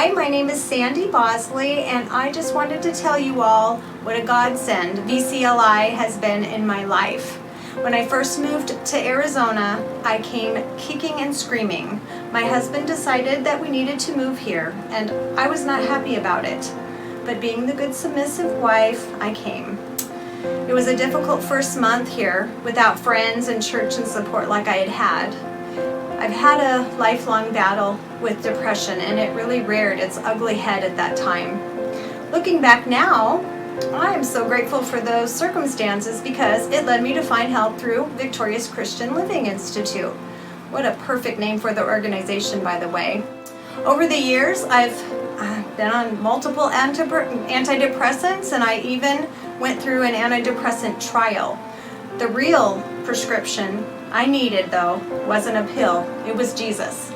Hi, my name is Sandy Bozlee, and I just wanted to tell you all what a godsend VCLi has been in my life. When I first moved to Arizona, I came kicking and screaming. My husband decided that we needed to move here, and I was not happy about it. But being the good submissive wife, I came. It was a difficult first month here, without friends and church and support like I had had. I've had a lifelong battle with depression, and it really reared its ugly head at that time. Looking back now, I am so grateful for those circumstances because it led me to find help through Victorious Christian Living Institute. What a perfect name for the organization, by the way. Over the years, I've been on multiple antidepressants, and I even went through an antidepressant trial. The real prescription I needed, though, wasn't a pill. It was Jesus.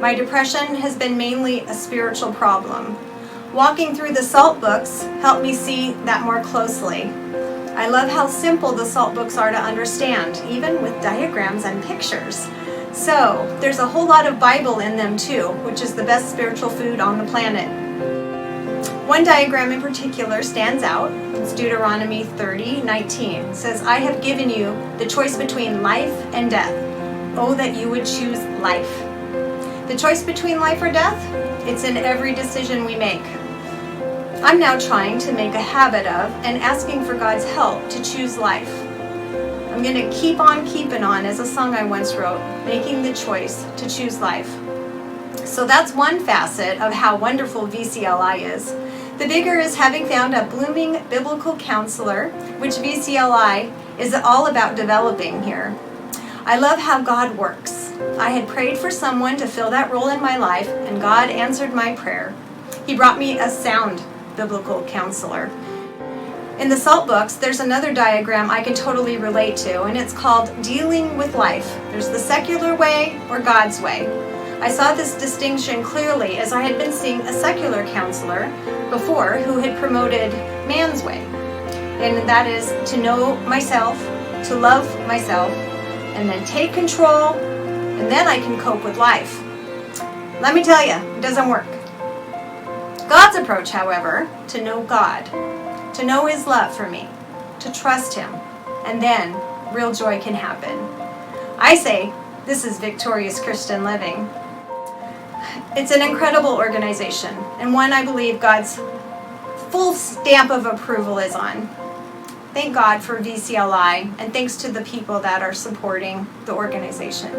My depression has been mainly a spiritual problem. Walking through the SALT books helped me see that more closely. I love how simple the SALT books are to understand, even with diagrams and pictures. So, there's a whole lot of Bible in them too, which is the best spiritual food on the planet. One diagram in particular stands out. It's Deuteronomy 30:19. It says, I have given you the choice between life and death. Oh, that you would choose life. The choice between life or death? It's in every decision we make. I'm now trying to make a habit of and asking for God's help to choose life. I'm going to keep on keeping on, as a song I once wrote, making the choice to choose life. So that's one facet of how wonderful VCLi is. The bigger is having found a blooming biblical counselor, which VCLi is all about developing here. I love how God works. I had prayed for someone to fill that role in my life, and God answered my prayer. He brought me a sound biblical counselor. In the SALT books, there's another diagram I can totally relate to, and it's called Dealing with Life. There's the secular way or God's way. I saw this distinction clearly as I had been seeing a secular counselor before who had promoted man's way. And that is to know myself, to love myself, and then take control, and then I can cope with life. Let me tell you, it doesn't work. God's approach, however, to know God, to know His love for me, to trust Him, and then real joy can happen. I say, this is Victorious Christian Living. It's an incredible organization, and one I believe God's full stamp of approval is on. Thank God for VCLi, and thanks to the people that are supporting the organization.